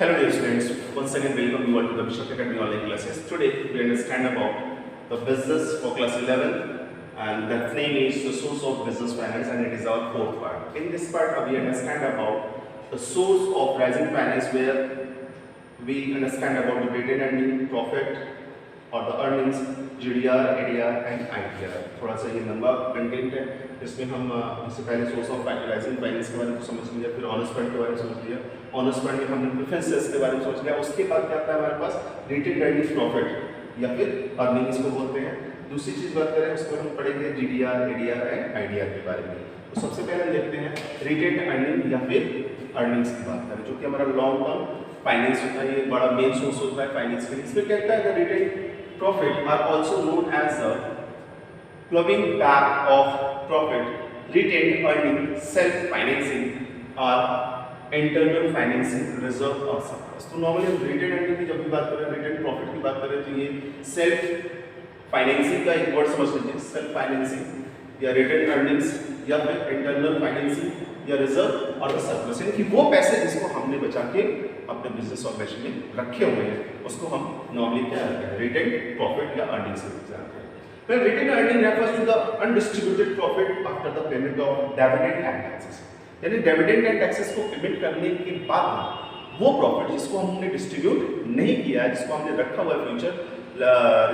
Hello dear students, once again welcome you all to the Bishop Academy online classes. Today we understand about the business for class 11 and that name is the source of business finance and it is our fourth part. In this part we understand about the source of rising finance where we understand about the retained earning, profit और the earnings GDR, ADR and ITR. थोड़ा सा ये लंबा content है, इसमें हम इससे पहले सोर्स ऑफ राइजिंग फाइनेंस के बारे में समझ लिया, फिर ऑनर्स फंड के बारे में समझ लिया, ऑनर्स फंड में हमने प्रेफरेंसेस के बारे में समझ लिया. उसके बाद क्या आता है हमारे पास रिटेन्ड अर्निंग्स प्रॉफिट या फिर अर्निंग इसको बोलते हैं. दूसरी चीज़ बात करें उसको हम पढ़ेंगे जीडीआर, एडीआर एंड आईडीआर के बारे में. तो सबसे पहले हम देखते हैं रिटेन्ड अर्निंग या फिर अर्निंग्स की बात करें, जो कि हमारा लॉन्ग टर्म फाइनेंस होता है. ये बड़ा मेन सोर्स होता है फाइनेंस के लिए. इसमें कहता है retained profit are also known as the plowing back of profit, retained earning, self-financing or internal financing, reserve or surplus. तो नॉर्मली हम retained earning की जब भी बात करें, retained profit की बात करें तो ये self financing का एक वर्ड समझ लीजिए. self financing या retained earnings या फिर internal financing या रिजर्व और सरप्लस, यानी कि वो पैसे जिसको हमने बचा के अपने बिजनेस ऑपरेशन में रखे हुए हैं उसको हम नॉर्मली क्या कहते हैं रिटेन्ड प्रॉफिट या अर्निंग्स से जानते हैं. When retained earning refers to the undistributed profit after the payment of dividend and taxes, यानी डिविडेंड एंड टैक्सेस को पेमेंट करने के बाद वो प्रॉफिट जिसको हमने डिस्ट्रीब्यूट नहीं किया है, जिसको हमने रखा हुआ है फ्यूचर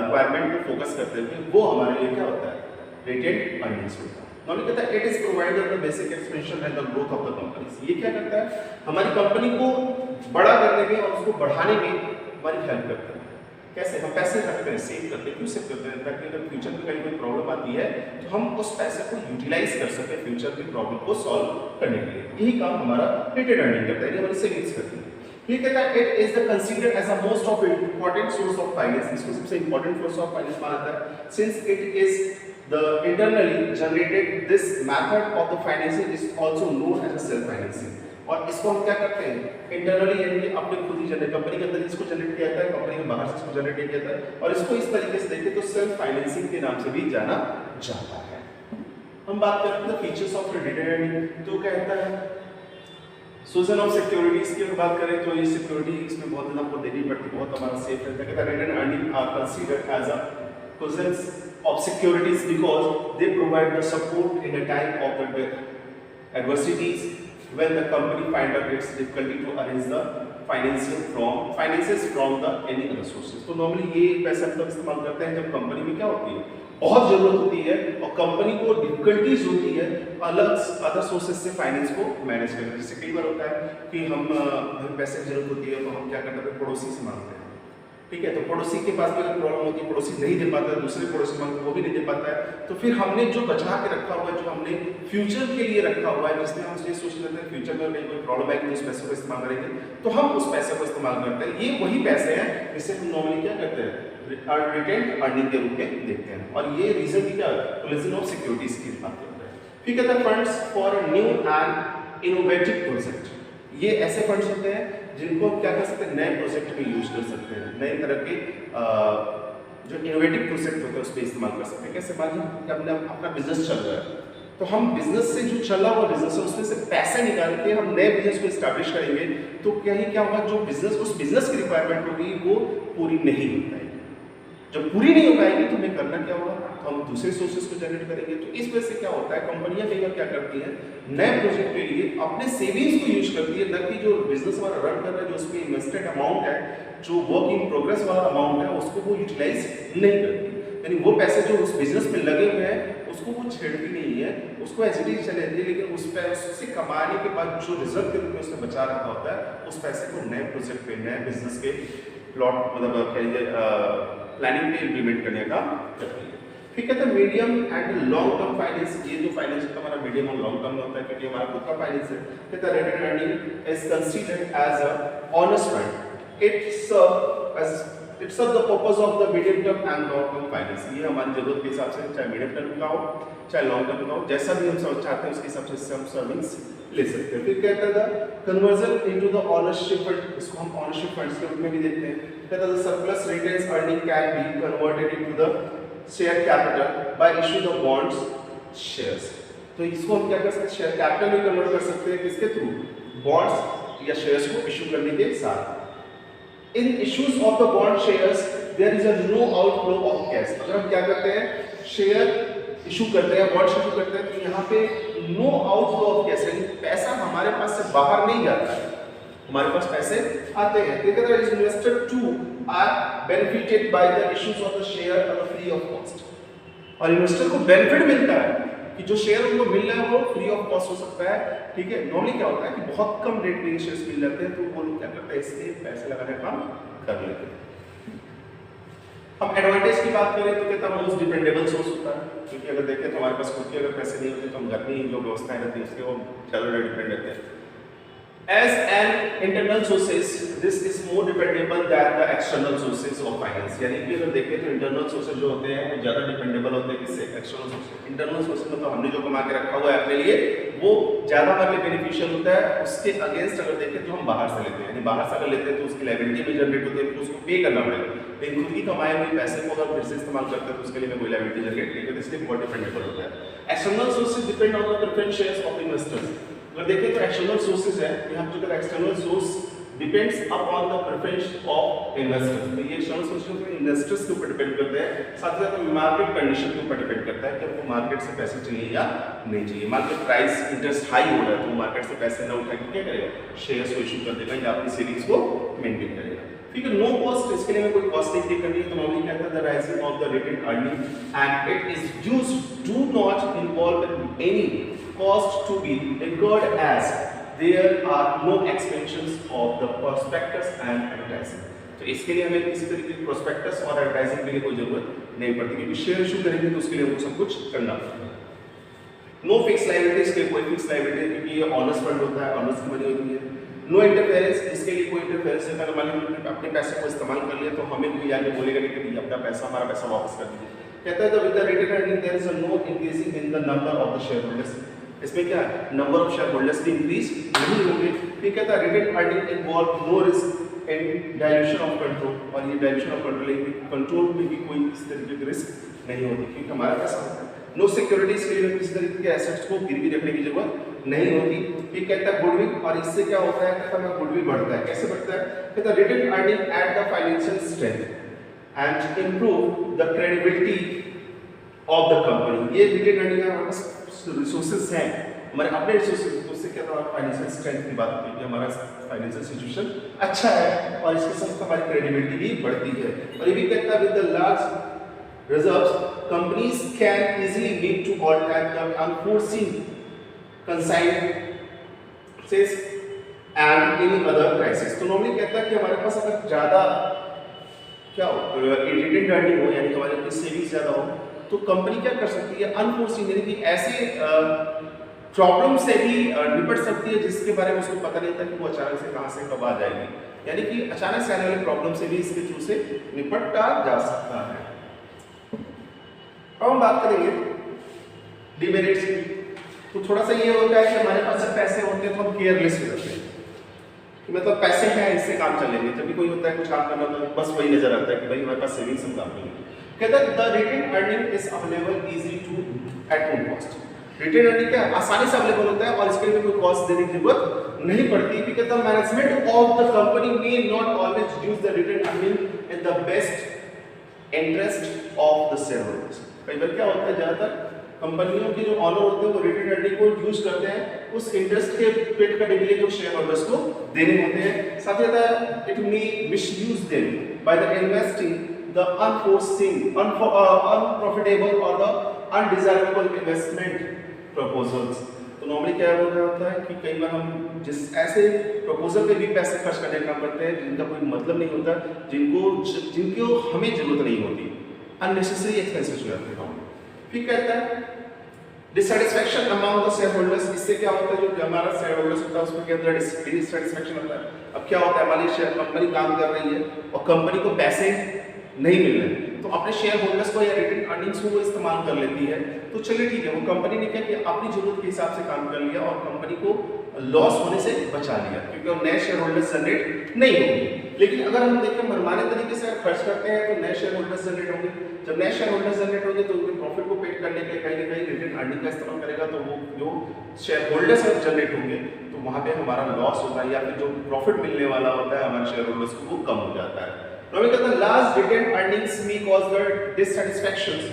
रिक्वायरमेंट पे फोकस करते हुए, वो हमारे लिए क्या होता है रिटेन्ड अर्निंग्स होता है. नॉर्मली कहता है it is provided the basic expansion and the growth of the company. ये क्या करता है हमारी कंपनी को बड़ा करने में और उसको बढ़ाने में हमारी हेल्प करता है. कैसे हम पैसे रखते हैं, सेव करते हैं. क्यों सेव करते हैं? ताकि अगर फ्यूचर में कहीं कोई प्रॉब्लम आती है तो हम उस पैसे को यूटिलाइज कर सकें फ्यूचर की प्रॉब्लम को सॉल्व करने के लिए. यही काम हमारा रिटेन्ड अर्निंग करता है, ये हमारी सेविंग्स करती है. ये कहता है it is the considered as a most of important source of finance. इसको सबसे इंपॉर्टेंट सोर्स ऑफ फाइनेंस माना जाता है since it is the internally generated. This method of the financing is also known as a self financing. और इसको हम क्या करते हैं इंटरनली, यानी कि अपने खुद ही जनरेट, कंपनी के अंदर इसको जनरेट किया जाता है, कंपनी के बाहर से इसको जनरेट किया जाता है और इसको इस तरीके से देखें तो सेल्फ फाइनेंसिंग के नाम से भी जाना जाता है. हम बात करते हैं फीचर्स ऑफ रिटेन्ड अर्निंग. तो कहता है सोर्स ऑफ सिक्योरिटीज की अगर बात करें तो ये सिक्योरिटी इसमें बहुत ज़्यादा आपको देनी पड़ती है, बहुत हमारा सेफ रहता है. कहता है retained earning are considered as a presence of securities because they provide the support in a time of the adversities when the company find out its difficulty to arrange the finances from the any other sources. तो normally ये पैसा तब इस्तेमाल करते हैं जब company में क्या होती है बहुत जरूरत होती है और कंपनी को डिफिकल्टीज होती है अलग अदर सोर्सेज से फाइनेंस को मैनेज करने. जैसे कई बार होता है कि हमें पैसे की जरूरत होती है तो हम क्या करते हैं पड़ोसी से मांगते हैं. ठीक है, तो पड़ोसी के पास भी अगर प्रॉब्लम होती है, पड़ोसी नहीं दे पाता है, दूसरे पड़ोसी मांगते वो भी नहीं दे पाता है, तो फिर हमने जो बचा के रखा हुआ है, जो हमने फ्यूचर के लिए रखा हुआ है, जिसमें हम ये सोच लेते हैं फ्यूचर में कोई प्रॉब्लम आएगी तो उस पैसे को इस्तेमाल करेंगे, तो हम उस पैसे को इस्तेमाल करते हैं. ये वही पैसे हैं जिसे हम नॉर्मली क्या करते हैं रिटेन्ड अर्निंग के रूप में देखते हैं. और ये रीजन की क्या प्रोविजन ऑफ सिक्योरिटीज की बात करते हैं. फिर कहता है funds for new and innovative project. ये ऐसे फंड्स होते हैं जिनको हम क्या कर सकते हैं नए प्रोजेक्ट में यूज कर सकते हैं, नए तरह के जो इनोवेटिव प्रोजेक्ट होते हैं उस पर इस्तेमाल कर सकते हैं. कैसे मान लीजिए अपना बिजनेस चल रहा है तो हम बिजनेस से जो चला हुआ बिजनेस है उसमें से पैसे निकाल के हम नए बिजनेस को स्टैब्लिश करेंगे तो क्या होगा जो बिजनेस उस बिजनेस की रिक्वायरमेंट होगी वो पूरी नहीं हो पाएगी. जब पूरी नहीं हो पाएगी तो हमें करना क्या होगा, तो हम दूसरे सोर्सेज को जनरेट करेंगे. तो इस वजह से क्या होता है कंपनियां कई बार क्या करती हैं नए प्रोजेक्ट के लिए अपने सेविंग्स को यूज करती है, न कि जो बिजनेस हमारा रन कर रहा है जो उसमें इन्वेस्टेड अमाउंट है, जो वर्क इन प्रोग्रेस वाला अमाउंट है उसको वो यूटिलाइज नहीं करती. यानी वो पैसे जो उस बिजनेस में लगे हुए हैं उसको वो छेड़ती नहीं है, उसको एज इट इज चले जाती है, लेकिन उस पैसे से कमाने के बाद जो रिजर्व के रूप में उसने बचा रखा होता है उस पैसे को नए प्रोजेक्ट पे नए बिजनेस के प्लॉट मतलब कहिए प्लानिंग पे इंप्लीमेंट करने का करती है. फिर कहते हैं medium and long term finance. ये जो फाइनेंस होता है हमारा मीडियम और लॉन्ग टर्म में होता है क्योंकि हमारा खुद का फाइनेंस है. कहता है retained earning is considered as a honest fund. It serve the purpose of the medium term and long term finance. ये हमारी जरूरत के हिसाब से चाहे मीडियम टर्म का हो चाहे लॉन्ग टर्म का हो, जैसा भी हम सब चाहते हैं उसके हिसाब से हम सर्विस ले सकते हैं. फिर कहता है conversion into the ownership fund. इसको हम ओनरशिप फंड्स के रूप में भी देखते हैं. कहता है surplus retained earning can be converted into the share capital by issue the bonds shares. तो इसको हम क्या कर सकते हैं शेयर कैपिटल में कन्वर्ट कर सकते हैं किसके थ्रू बॉन्ड्स या शेयर्स को इशू करने के साथ। In issues of the bond shares there is a no outflow of cash. अगर हम क्या करते हैं, शेयर इशू करते हैं, बॉन्ड इशू करते हैं, तो यहाँ पे नो आउटफ्लो ऑफ कैश, यानी पैसा हमारे पास से बाहर नहीं जाता है, हमारे पास पैसे आते हैं। Investor to are benefited by the issues of the share और फ्री ऑफ कॉस्ट। और इन्वेस्टर को बेनिफिट मिलता है कि जो शेयर उनको मिल रहा है वो फ्री ऑफ कॉस्ट हो सकता है, ठीक है। नॉर्मली क्या होता है कि बहुत कम रेट पे शेयर्स मिल जाते हैं, तो वो लोग क्या करते हैं, इसलिए पैसे लगाने का काम कर लेते हैं। हम एडवांटेज की बात करें तो कहता है मोस्ट डिपेंडेबल सोर्स होता है, क्योंकि अगर देखें तो हमारे पास खुद के अगर पैसे नहीं होते तो हम घर में ही जो व्यवस्थाएं रहती है उसके वो ज़्यादा डिपेंड रहते हैं। As an internal sources, this is more dependable than the external sources of finance. यानी कि अगर देखें तो इंटरनल सोर्सेज जो होते हैं वो ज़्यादा डिपेंडेबल होते हैं किससे, एक्सटर्नल सोर्सेज। इंटरनल सोर्सेज में तो हमने जो कमा के रखा हुआ है अपने लिए वो ज़्यादा हमारे लिए बेनिफिशियल होता है, उसके अगेंस्ट अगर देखें तो हम बाहर से लेते हैं, यानी बाहर से अगर लेते हैं तो उसकी लायबिलिटी भी जनरेट होती है, तो उसको पे करना पड़ेगा। लेकिन खुद की कमाए हुए पैसे को अगर फिर से इस्तेमाल करते हैं तो उसके लिए कोई लायबिलिटी जनरेट नहीं होती, इसलिए बहुत डिपेंडेबल होता है। External sources depend on the preference shares of investors. अगर देखें तो एक्सटर्नल सोर्सेज है, यहाँ पे जो external source depends upon the preference of investors. तो ये एक्सटर्नल सोर्सेज इन्वेस्टर्स के ऊपर डिपेंड करते हैं, साथ ही साथ मार्केट कंडीशन के ऊपर डिपेंड करता है कि आपको मार्केट से पैसे चाहिए या नहीं चाहिए। मार्केट प्राइस इंटरेस्ट हाई हो रहा है तो मार्केट से पैसे ना उठा के क्या करेगा, शेयर्स को इशू कर देगा या अपनी सेविंग्स को मेंटेन करेगा, ठीक है। नो कॉस्ट, इसके लिए हमें कोई कॉस्ट नहीं पे करनी है, तो नॉर्मली क्या कहता है, the rising of the retain earning and it is used do not involve any cost to be incurred as there are no expenses of the prospectus and advertising। तो इसके लिए हमें किसी तरीके की प्रोस्पेक्टस और एडवर्टाइजिंग के लिए कोई जरूरत नहीं पड़ती, क्योंकि शेयर इशू करेंगे तो उसके लिए हमको सब कुछ करना पड़ेगा। नो फिक्स लायबिलिटीज, के कोई फिक्स लायबिलिटी, क्योंकि ये ऑनर्स फंड होता है, ऑनर्स की मनी होती है। नो इंटरफेरेंस, इसके लिए कोई इंटरफेरेंस नहीं, अगर मान लीजिए अपने पैसे को इस्तेमाल कर लिया तो हमें कोई आगे बोलेगा नहीं कि अपना पैसा, हमारा पैसा वापस कर दीजिए। कहता है with the retain earning there is no increasing in the number of the share holders. इसमें क्या है, नंबर ऑफ शेयर होल्डर्स भी इंक्रीज नहीं होंगे, ठीक है। Retain earning involve no risk in dilution of control, और ये डायल्यूशन ऑफ कंट्रोल में भी कोई इस तरीके की रिस्क नहीं होती, क्योंकि हमारा पैसा होता है। नो सिक्योरिटीज के लिए किसी तरीके के एसेट्स को गिरवी रखने की जरूरत नहीं होती, ठीक। कहता है गुडविल, और इससे क्या होता है, कहता है गुडविल बढ़ता है। कैसे बढ़ता है, कहता है retain earning at the financial strength and improve the credibility of the company. ये रिटेन अर्निंग हमारे पास रिसोर्सेज हैं, हमारे अपने रिसोर्सेज, तो उससे क्या होता है, फाइनेंशियल स्ट्रेंथ की बात होती है कि हमारा फाइनेंशियल सिचुएशन अच्छा है, और इसके साथ हमारी क्रेडिबिलिटी भी बढ़ती है। और ये भी कहता है with the large reserves companies can easily meet to all type the unforeseen contingencies and any other crisis. तो नॉर्मली कहता है कि हमारे पास अगर ज्यादा क्या हो, रिटेन अर्निंग हो, यानी हमारे पास सेविंग्स ज्यादा हो, तो कंपनी क्या कर सकती है, अनफोर्सीन, यानी कि ऐसे प्रॉब्लम से भी निपट सकती है जिसके बारे में उसको पता नहीं था कि वो अचानक से कहां से कब आ जाएगी, यानी कि अचानक से आने वाले प्रॉब्लम से भी इसके थ्रू से निपटा जा सकता है। अब हम बात करेंगे डिमेरिट्स की। तो थोड़ा सा ये होता है कि हमारे पास जब पैसे होते हैं तो हम केयरलेस हो जाते हैं, कि मतलब पैसे हैं इससे काम चलेंगे। जब भी कोई होता है कुछ काम करना तो बस वही नजर आता है कि भाई हमारे पास सेविंग्स हम काम करेंगे। कहता है the retain earning is available easy to at no cost. Retain earning क्या आसानी से अवेलेबल होता है और इसके लिए कोई कॉस्ट देने की जरूरत नहीं पड़ती, क्योंकि the management of the company may not always use the retain earning in the best interest of the share holders. कई बार क्या होता है, ज्यादातर कंपनियों के जो ऑनर होते हैं वो रिटेन अर्निंग को यूज करते हैं उस इंटरेस्ट के पेड करने के लिए जो शेयर होल्डर्स को देने होते हैं। साथ ही साथ it may misuse them by the investing the unforeseen, unprofitable or the undesirable investment proposals। तो नॉर्मली क्या होता है कि कई बार हम जिस ऐसे प्रपोजल पे भी पैसे खर्च करने का काम करते हैं जिनका कोई मतलब नहीं होता, जिनको हमें जरूरत नहीं होती, अननेसेसरी एक्सपेंसेस हो जाते हैं। फिर कहता है dissatisfaction among the share holders. इससे क्या होता है, जो हमारा शेयर होल्डर्स होता है उसके अंदर डिससैटिस्फैक्शन होता है। अब क्या होता है, हमारी शेयर कंपनी काम कर रही है और कंपनी को पैसे नहीं मिल रहे, तो अपने शेयर होल्डर्स को या रिटेन अर्निंग्स को वो इस्तेमाल कर लेती है। तो चलिए ठीक है, वो कंपनी ने क्या किया, अपनी जरूरत के हिसाब से काम कर लिया और कंपनी को लॉस होने से बचा लिया, क्योंकि वो नए शेयर होल्डर्स जनरेट नहीं होंगे। लेकिन अगर हम देखें मनमाने तरीके से खर्च करते हैं तो नए शेयर होल्डर्स जनरेट होंगे। जब नए शेयर होल्डर्स जनरेट होंगे तो उनके प्रॉफिट को पेड करने के लिए कहीं ना कहीं रिटेन अर्निंग का इस्तेमाल करेगा, तो वो जो शेयर होल्डर्स जनरेट होंगे तो वहाँ पे हमारा लॉस होता है या फिर जो प्रॉफिट मिलने वाला होता है हमारे शेयर होल्डर्स को वो कम हो जाता है। तो कहता है last retain earnings may cause the dissatisfactions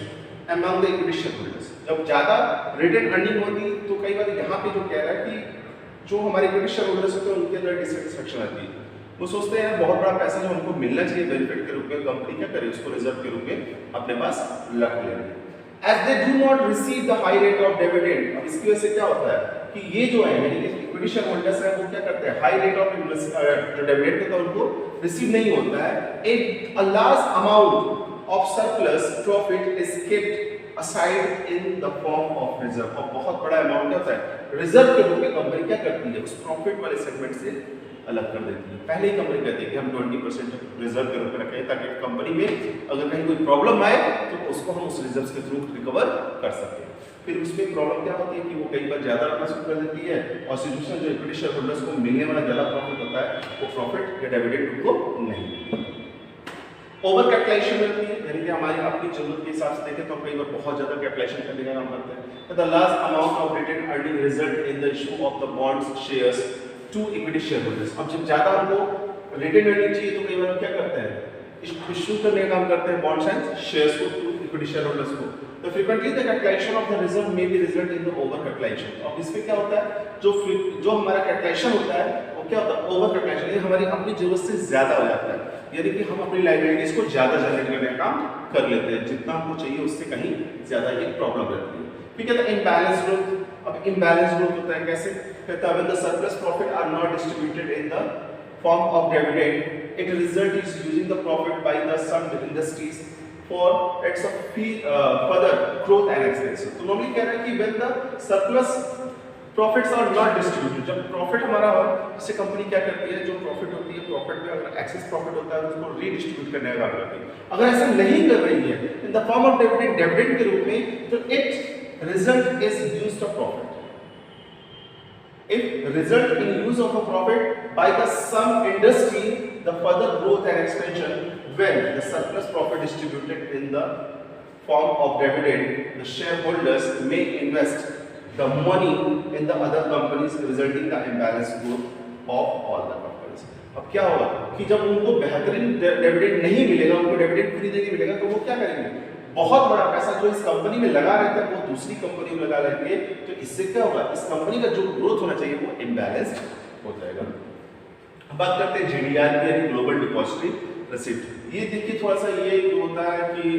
among the equity share holders. जब ज़्यादा रिटेन अर्निंग होती तो कई बार यहाँ पे जो कह रहा है कि जो हमारे इक्विटी शेयर होल्डर्स होते हैं उनके अंदर डिससैटिस्फैक्शन आती है। वो सोचते हैं बहुत बड़ा पैसा जो हमको मिलना चाहिए बेनिफिट के रूप में, कंपनी क्या करे उसको रिजर्व के रूप में अपने पास रख ले। As they do not receive the high rate of dividend, अब इसकी वजह से क्या होता है कि ये जो है यानी कि इक्विटी शेयर होल्डर्स है वो क्या करते हैं हाई रेट ऑफ जो डिविडेंड होता है उनको रिसीव नहीं होता है। A large amount of surplus profit is kept aside in the form of reserve, और बहुत बड़ा अमाउंट होता है रिजर्व के रूप में कंपनी क्या करती है उस प्रॉफिट वाले सेगमेंट से अलग कर देती है। पहले ही कंपनी कहती है कि हम 20% रिजर्व के रूप में रखें ताकि कंपनी में अगर कहीं कोई प्रॉब्लम आए तो उसको हम उस रिजर्व के थ्रू रिकवर कर सकें। फिर उसमें प्रॉब्लम क्या होती है कि वो कई बार ज़्यादा रखना शुरू कर देती है और सिचुएशन जो इक्विटी शेयर होल्डर्स को मिलने वाला ज़्यादा प्रॉफिट होता है वो प्रॉफिट या डिविडेंड उनको नहीं मिलता। ओवर कैपिटलाइजेशन होती है यानी कि हमारी अपनी जरूरत के हिसाब से देखें तो कई बार बहुत ज़्यादा कैपिटलाइजेशन करने का काम करते हैं। The large amount of retain earning result in the issue of the bonds shares to equity share holders. अब जब ज़्यादा हमको रिटेन अर्निंग चाहिए तो कई बार क्या करते हैं इशू करने का काम करते हैं बॉन्ड्स एंड शेयर्स को टू इक्विटी शेयर होल्डर्स को। तो frequently the capitalisation of the reserve may be result in the over capitalisation. अब इसमें क्या होता है जो हमारा कैपिटलाइजेशन होता है वो क्या होता है ओवर कैपिटलाइजेशन, यानी हमारी अपनी जरूरत से ज़्यादा हो जाता है, यानी कि हम अपनी लायबिलिटीज को ज़्यादा जनरेट करने का काम कर लेते हैं, जितना हमको चाहिए उससे कहीं ज़्यादा ये प्रॉब्लम रहती है। ठीक है, तो इम्बैलेंस ग्रोथ। अब इम्बैलेंस ग्रोथ होता है कैसे, कहता है when the surplus profit are not distributed in the form of dividend it result is using the profit by the some industries for its further growth and expansion। तो normally कह रहा है कि when the surplus profits are not distributed, जब profit हमारा हो इससे company क्या करती है जो प्रॉफिट होती है प्रॉफिट में अगर एक्सेस प्रॉफिट होता है तो उसको रीडिस्ट्रीब्यूट करने का काम करती है। अगर ऐसा नहीं कर रही है इन द फॉर्म ऑफ डिविडेंड के रूप में तो it result is used of profit. If result in use of a profit by the some industry the further growth and expansion when the surplus profit distributed in the form of dividend the shareholders may invest the money in the other companies resulting the imbalanced growth of all the companies। अब क्या होगा कि जब उनको बेहतरीन dividend नहीं मिलेगा, उनको डिविडेंड फ्री नहीं मिलेगा तो वो क्या करेंगे बहुत बड़ा पैसा जो इस कंपनी में लगा रहता है वो दूसरी कंपनी में लगा लेंगे। तो इससे क्या होगा इस कंपनी का जो ग्रोथ होना चाहिए वो इम्बैलेंस्ड हो जाएगा। बात करते हैं जीडीआर की यानी ग्लोबल डिपॉजिटरी रिसिप्ट। ये देखिए थोड़ा सा ये जो होता है कि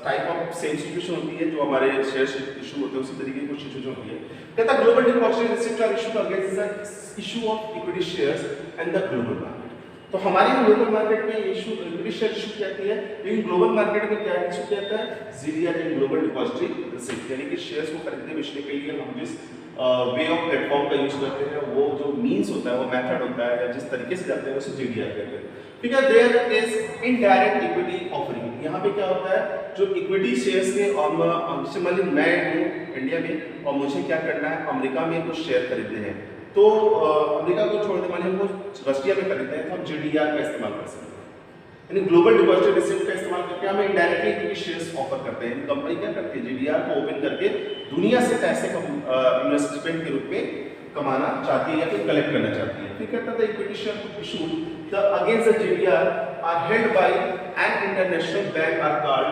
टाइप ऑफ सेम सिचुएशन होती है जो हमारे शेयर इशू होते हैं उसी तरीके की कुछ सिचुएशन होती है। कहता है global depository receipt are issued against the issue of equity shares and the global market. तो हमारे लोकल मार्केट में इशू इक्विटी शेयर इशू कहती है, लेकिन ग्लोबल मार्केट में क्या इशू कहता है जीडीआर यानी ग्लोबल डिपॉजिटरी रिसिप्ट, यानी कि शेयर्स को खरीदने बेचने के लिए हम जिस वे ऑफ प्लेटफॉर्म का यूज करते हैं वो जो मीन्स होता है वो मेथड होता है या जिस तरीके से जाते हैं उसे जीडीआर कहते हैं। ठीक है, there is indirect equity offering. यहाँ पे क्या होता है जो इक्विटी शेयर्स के जैसे मान लीजिए मैं हूँ इंडिया में और मुझे क्या करना है अमेरिका में कुछ शेयर खरीदने हैं तो अमेरिका को छोड़ दे मानिए हमको रशिया में खरीदते हैं तो हम जीडीआर का इस्तेमाल कर सकते हैं, यानी ग्लोबल डिपॉजिटरी रिसिप्ट का इस्तेमाल करके हम इनडायरेक्टली इक्विटी शेयर्स ऑफर करते हैं। कंपनी क्या करती है जीडीआर को ओपन करके दुनिया से पैसे इन्वेस्टमेंट के रूप में कमाना चाहती है या फिर कलेक्ट करना चाहती है। फिर कहता था equity share issued the against the GDR are held by an international bank are called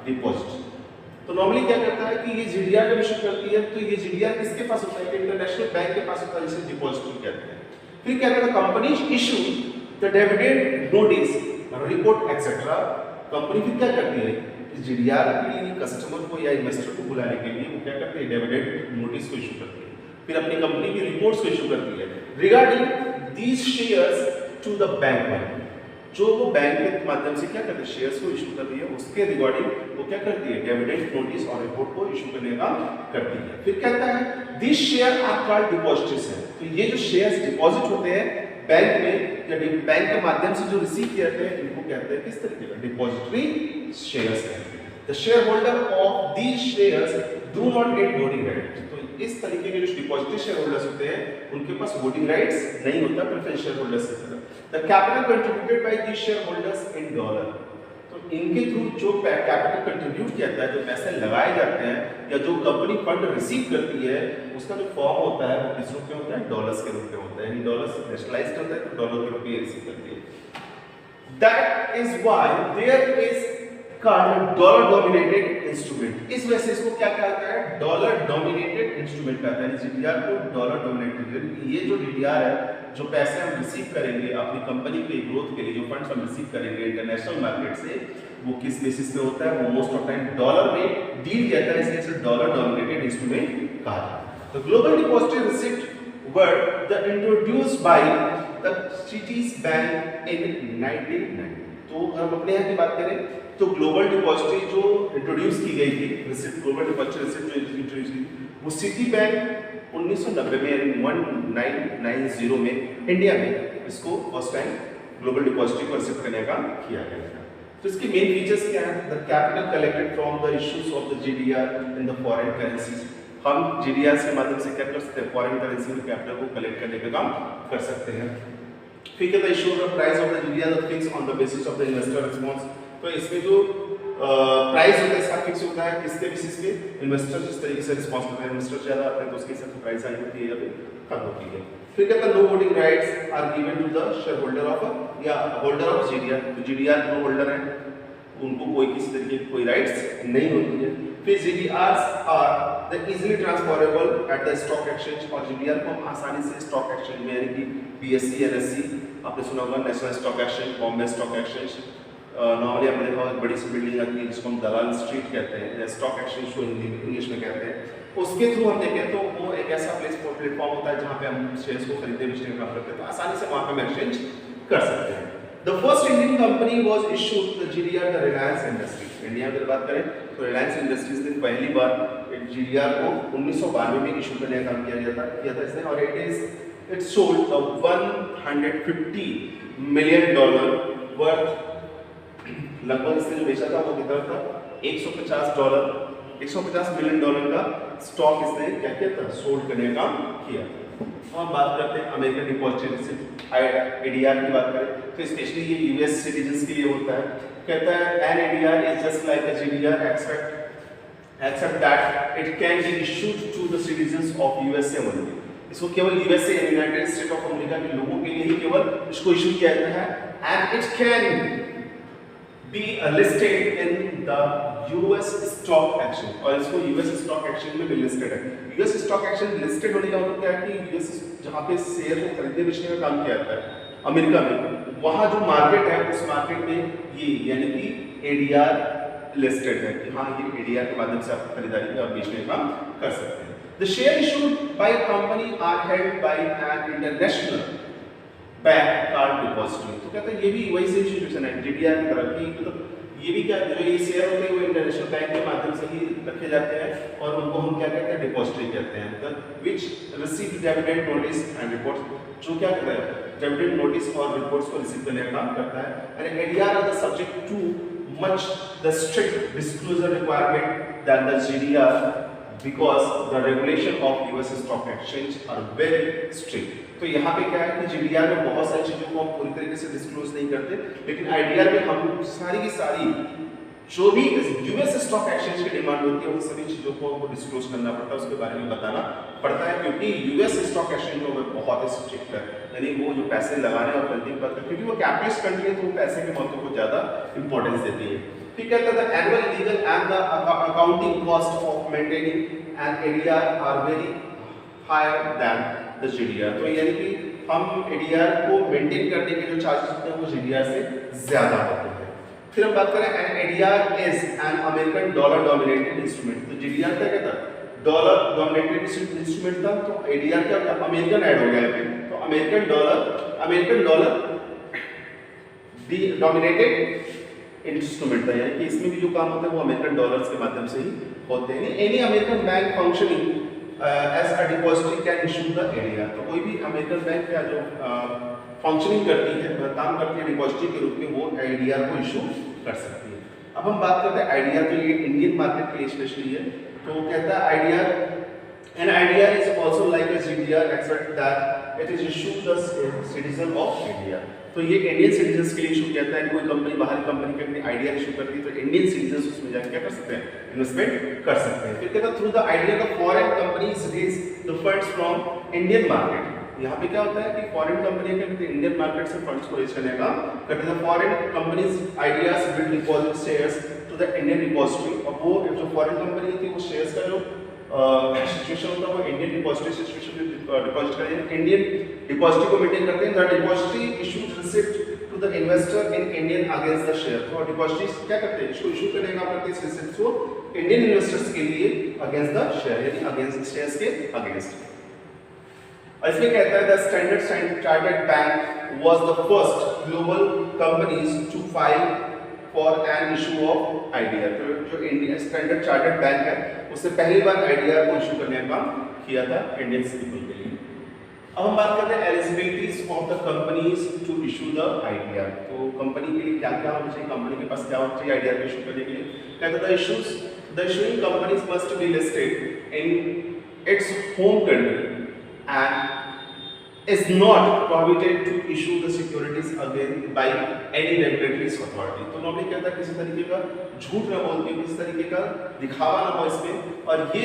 deposit. तो नॉर्मली क्या करता है कि ये जीडीआर का इशू करती है तो ये जीडीआर किसके पास होता है कि इंटरनेशनल बैंक के पास होता है जिसे डिपॉजिटरी कहते हैं। फिर क्या कहता है company issue the dividend notice report etcetera. Company फिर क्या करती है इस जीडीआर के लिए कस्टमर को या इन्वेस्टर को बुलाने के लिए वो क्या करती है डिविडेंड नोटिस को इशू करती है, फिर अपनी कंपनी की रिपोर्ट्स को इशू करती है regarding these shares to the bank. जो वो बैंक के माध्यम से क्या करते हैं शेयर्स को इशू कर रही है उसके रिगार्डिंग वो क्या करती है डिविडेंड नोटिस और रिपोर्ट को इशू करने का करती है। फिर कहता है this share are called depositories है। तो ये जो शेयर्स डिपॉजिट होते हैं बैंक में या बैंक के माध्यम से जो रिसीव किए जाते हैं इनको कहते हैं किस तरीके का डिपॉजिटरी शेयर्स कहते हैं। The share holder of these shares do not gate voting right. तो इस तरीके के जो डिपॉजिटरी शेयर होल्डर्स होते हैं उनके पास वोटिंग राइट्स नहीं होता प्रेफरेंस शेयर होल्डर्स की तरह। The capital contributed bye these share holders in dollar. तो इनके थ्रू जो कैपिटल कंट्रीब्यूट किया जाता है, जो पैसे लगाए जाते हैं या जो कंपनी फंड रिसीव करती है, उसका जो फॉर्म होता है वो किस रूप में होता है? डॉलर्स के रूप में होता है। यानी डॉलर्स नेशनलाइज्ड होता है तो डॉलर के रूप में रिसीव करती है। That is why there is called dollar dominated instrument. इस वजह से इसको क्या कहता है? डॉलर डोमिनेटेड इंस्ट्रूमेंट कहता है। जीडीआर को डॉलर डोमिनेटेड, ये जो डीडीआर है, जो पैसे हम रिसीव करेंगे अपनी कंपनी के ग्रोथ के लिए, जो फंड्स हम रिसीव करेंगे इंटरनेशनल मार्केट से, वो किस बेसिस पे होता है? वो मोस्ट ऑफ टाइम डॉलर में डील किया जाता है, इसलिए इसे डॉलर डोमिनेटेड इंस्ट्रूमेंट कहा जाता है। तो global depository receipt were the introduced by the Citi's bank in 1990। तो हम अपने यहाँ की बात करें तो ग्लोबल डिपॉजिटरी जो इंट्रोड्यूस की गई थी, रिसिप्ट, ग्लोबल डिपॉजिटरी रिसिप्ट जो इंट्रोड्यूस की, वो सिटी बैंक 1990 में यानी 1990 में इंडिया में इसको फर्स्ट टाइम ग्लोबल डिपॉजिटरी को रिसिप्ट करने का किया गया था। तो इसके मेन फीचर्स क्या हैं? The capital collected from the issues of the GDR in the foreign currencies. हम जीडीआर के माध्यम से क्या कर सकते हैं? फॉरेन करेंसी में कैपिटल को कलेक्ट करने का काम कर सकते हैं। ठीक है, the issue of the price of the GDR the fix on the basis of the investor response. तो इसमें जो प्राइस होता है इसका फिक्स होता है, किसके बेसिस पे? इन्वेस्टर जिस तरीके से रिस्पांस करते हैं, इन्वेस्टर ज्यादा आते हैं तो उसके हिसाब से प्राइस हाई होती है या फिर कम होती है। फिर कहता है no voting rights are given to the share holder of या होल्डर ऑफ जीडीआर। तो जीडीआर जो होल्डर है उनको कोई किसी तरीके की कोई राइट्स नहीं होती है। फिर GDRs are the easily transferable at the stock exchange, और जीडीआर को आसानी से स्टॉक एक्सचेंज में, यानी कि बीएसई, एनएसई, आपने सुना होगा national stock exchange, Bombay stock exchange, normally हमने देखा होगा बड़ी सी बिल्डिंग आती है जिसको हम दलाल स्ट्रीट कहते हैं या स्टॉक एक्सचेंज को हिंदी में इंग्लिश में कहते हैं। उसके थ्रू हम देखें तो वो एक ऐसा प्लेटफॉर्म होता है जहाँ पे हम शेयर्स को खरीदने बेचने का काम करते हैं, तो आसानी से वहाँ पे हम एक्सचेंज कर सकते हैं। The first Indian company was issued the GDR, the Reliance Industries। India में बात करें तो रिलायंस इंडस्ट्रीज ने पहली बार GDR को 1992 में इशू करने का काम किया था इसने, और इट सोल्ड $150 मिलियन वर्थ। लगभग इसने जो बेचा था वो कितना था? $150 मिलियन का स्टॉक इसने क्या किया था? सोल्ड करने का काम किया। हम बात करते हैं अमेरिकन डिपॉजिटरी रिसिप्ट, एडीआर की बात करें तो स्पेशली ये यूएस सिटीजन्स के लिए होता है। कहता है an ADR is just like a GDR except that it can be issued to the citizens of USA only. इसको केवल USA, United State of America के लोगों के लिए ही केवल इसको इशू किया जाता है। And it can be listed in the US stock exchange, और इसको यूएस स्टॉक एक्सचेंज में भी लिस्टेड है। यूएस स्टॉक एक्सचेंज लिस्टेड होने का मतलब क्या है कि यूएस जहाँ पे शेयर को खरीदने बेचने का काम किया जाता है अमेरिका में, वहाँ जो मार्केट है उस मार्केट में ये यानी कि एडीआर लिस्टेड है कि हाँ ये एडीआर के माध्यम से आप खरीदारी और बेचने का काम कर सकते हैं। The share issued by company are held by an international bank card depository. तो कहते हैं ये भी वही सेम सिचुएशन है जीडीआर की तरह की, मतलब ये भी क्या जो ये शेयर होते हैं वो इंटरनेशनल बैंक के माध्यम से ही रखे जाते हैं और उनको हम क्या कहते हैं? डिपॉजिटरी कहते हैं। The which receive dividend notice and reports, जो क्या करता है? डिविडेंड नोटिस और रिपोर्ट्स को रिसीव करने का काम करता है। And ADR are the subject to much the strict disclosure requirement than the GDR because the regulation of US stock exchange are very strict। तो यहाँ पे क्या है कि जीडीआर में बहुत सारी चीजों को हम पूरी तरीके से डिस्क्लोज नहीं करते, लेकिन आईडीआर में हम सारी की सारी जो भी यूएस स्टॉक एक्सचेंज की डिमांड होती है उन सभी चीजों को हमको डिस्क्लोज करना पड़ता है, उसके बारे में बताना पड़ता है, क्योंकि यूएस स्टॉक एक्सचेंज जो है बहुत ही स्ट्रिक्ट है। यानी वो जो पैसे लगाने और खरीदने की बात करते हैं, क्योंकि वो कैपिटलिस्ट कंट्री है तो वो पैसे के महत्व को ज्यादा इंपॉर्टेंस देती है। ठीक है, the annual legal and the accounting cost of maintaining an ADR are very higher than the GDR. तो यानी कि हम एडीआर को मेंटेन करने के जो चार्जेस होते हैं वो जीडीआर से ज्यादा होते हैं। फिर हम बात करें an ADR is an American dollar dominated instrument. तो जीडीआर क्या कहता है? डॉलर डोमिनेटेड इंस्ट्रूमेंट था, तो एडीआर क्या होता है? अमेरिकन ऐड हो गया है। तो अमेरिकन डॉलर डोमिनेटेड इंस्ट्रूमेंट था, यानी कि इसमें भी जो काम होता है वो अमेरिकन डॉलर्स के माध्यम से ही होते हैं। Any American bank functioning as a depository can issue the ADR. तो कोई भी अमेरिकन बैंक का जो फंक्शनिंग करती है, काम करती है डिपॉजिटरी के रूप में, वो आईडीआर को इशू कर सकती है। अब हम बात करते हैं आईडीआर, तो ये इंडियन मार्केट के लिए स्पेशली है। तो कहता है IDR an IDR is also like a GDR except that it is issue the citizen of India. तो ये इंडियन सिटीजन्स के लिए इशू कहता है। कोई कंपनी बाहरी कंपनी के अपनी आइडिया इशू करती है तो इंडियन सिटीजन्स उसमें जाकर क्या कर सकते हैं, इन्वेस्टमेंट कर सकते हैं। फिर कहता है through the idea the foreign companies raise the funds from Indian market. यहाँ पे क्या होता है कि फॉरेन कंपनी के इंडियन मार्केट से फंड्स को रेज करने का करते हैं। Foreign companies ideas will deposit shares to the Indian depository. और वो जो फॉरेन कंपनी थी वो शेयर्स का जो सिचुएशन होता है वो इंडियन डिपॉजिटरी सिचुएशन में डिपॉजिट करते हैं, इंडियन डिपॉजिटरी को मेंटेन करते हैं। The depository issues receipt to the investor in Indian against the share. तो डिपॉजिटरी क्या करते हैं, इसको इशू करने का करते हैं रिसिप्ट को इंडियन इन्वेस्टर्स के लिए अगेंस्ट द शेयर, यानी अगेंस्ट शेयर्स के अगेंस्ट। इसमें कहता है the Standard Chartered Bank was the first global companies to file for an issue of idea. तो जो इंडियन स्टैंडर्ड चार्टर्ड बैंक है उसने पहली बार आइडिया को इशू करने का काम किया था इंडियन पीपल के लिए। अब हम बात करते हैं eligibilities of the companies to issue the idea. तो कंपनी के लिए क्या क्या होना चाहिए, कंपनी के पास क्या होना चाहिए आइडिया को इशू करने के लिए। कहता है the issuing companies must be listed in its home country and is not prohibited to issue the securities again by any regulatory authority। तो नॉर्मली क्या होता है, किसी तरीके का झूठ ना बोल के, किसी तरीके का दिखावा ना हो इसमें। और ये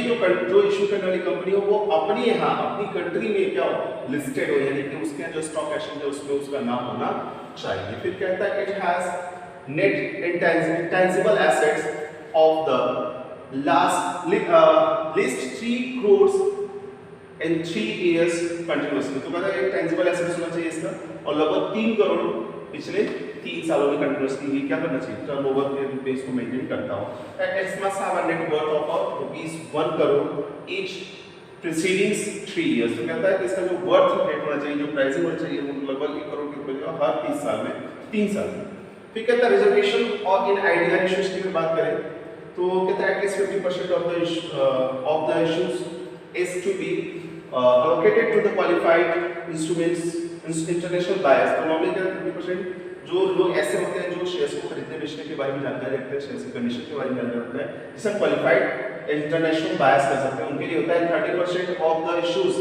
जो इशू करने वाली कंपनी हो वो अपनी यहाँ अपनी कंट्री में क्या हो, लिस्टेड हो, यानी कि उसके जो स्टॉक एक्सचेंज है उसमें उसका नाम होना चाहिए। फिर कहता है it has net intangible assets of the list 3 crores in 3 years continuously। तो कहता है एक टेंजिबल एसेट्स होना चाहिए इसका, और लगभग 3 करोड़ पिछले 3 सालों में कंटिन्यूअसली ये क्या करना चाहिए, टर्नओवर के बेस को मेंटेन करता हो। It's must have a net worth of ₹1 crore each preceding 3 years। तो कहता है कि इसका जो वर्थ रेट होना चाहिए, जो प्राइसिंग होना चाहिए वो लगभग 1 करोड़ के ऊपर हर 30 साल में 3 साल में। फिर कहता है रिजर्वेशन और इन आइडिया इश्यूज की बात करें तो कहता है at least 50% of the issues is to be allocated to the qualified instruments international buyers। तो नॉर्मली क्या 50% जो लोग ऐसे होते हैं जो शेयर्स को खरीदने बेचने के बारे में जानकारी रखते हैं, शेयर्स की कंडीशन के बारे में जानकारी रखते हैं, जिसे क्वालिफाइड इंटरनेशनल बायर्स कर सकते हैं, उनके लिए होता है। 30% of the issues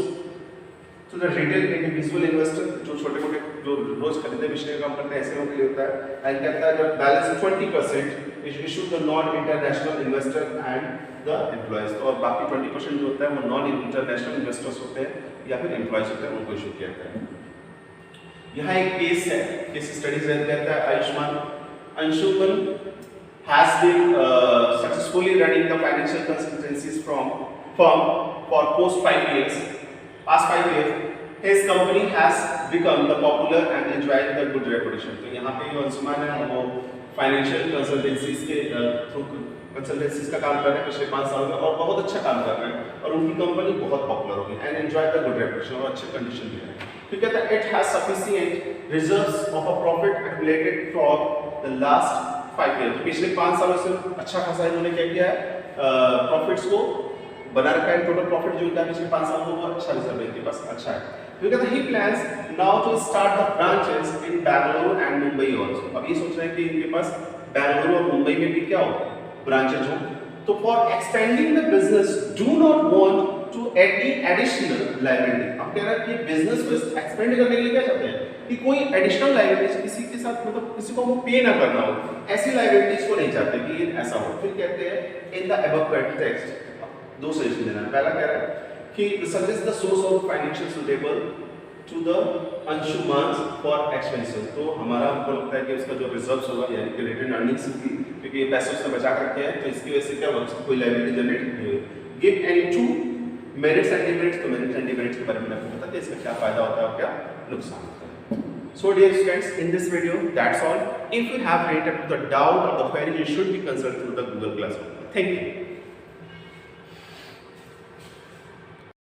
to the retail individual investor, जो छोटे मोटे जो रोज खरीदने बेचने का काम करते हैं ऐसे लोगों के लिए होता है। एंड कहता है जब balance 20% is issue the non international investor and the employees. और बाकी 20% जो होता है वो नॉन इंटरनेशनल इन्वेस्टर्स होते हैं या फिर एम्प्लॉयज होते हैं, उनको इशू किया जाता है। यहाँ एक केस है, केस स्टडीज कहता है Ayushman Anshuman has been successfully running the financial consultancies firm for past 5 years. His company has become the popular and enjoying the good reputation। तो यहाँ पे जो अंशुमान है वो फाइनेंशियल कंसल्टेंसीज के थ्रू कंसल्टेंसीज का काम कर रहे हैं पिछले 5 साल में, और बहुत अच्छा काम कर रहे हैं, और उनकी कंपनी बहुत पॉपुलर हो गई and enjoy the good reputation, और अच्छे कंडीशन भी है। तो कहता है it has sufficient reserves of a profit accumulated for the last 5 years। तो पिछले 5 सालों से अच्छा खासा इन्होंने क्या किया है, प्रॉफिट्स को बना रखा है। टोटल प्रॉफिट जो होता है पिछले 5 साल में वो अच्छा रिजर्व है इनके पास, अच्छा है। तो कहता है he plans now to start the branches in Bangalore and Mumbai also. अब ये सोच रहे हैं कि इनके पास बैंगलोर और मुंबई में भी क्या हो, ब्रांचेज हो। तो for expending the business do not want to any additional liability. अब कह रहा है कि बिजनेस को एक्सपेंड करने के लिए क्या चाहते हैं कि कोई एडिशनल लायबिलिटीज किसी के साथ, मतलब किसी को वो पे ना करना हो, ऐसी लायबिलिटीज को नहीं चाहते कि ये ऐसा हो। फिर कहते हैं in the above text 2 suggestion देना है। पहला कह रहा है कि suggest the source of financial suitable to the Anshuman for expenses. तो हमारा हमको लगता है कि उसका जो रिजर्व्स होगा यानी कि रिटर्न अर्निंग्स की, क्योंकि ये पैसे उसने बचा कर रखे हैं तो इसकी वजह से क्या होगा, उसकी कोई लायबिलिटी जनरेट नहीं होगी। Give any 2 merits and demerits. तो मेरिट्स एंड डिमेरिट्स के बारे में आपको पता है इसका क्या फायदा होता है और क्या नुकसान होता है। So dear students, in this video that's all. If you have any doubt or the query, you should be consulted through the Google Classroom. Thank you.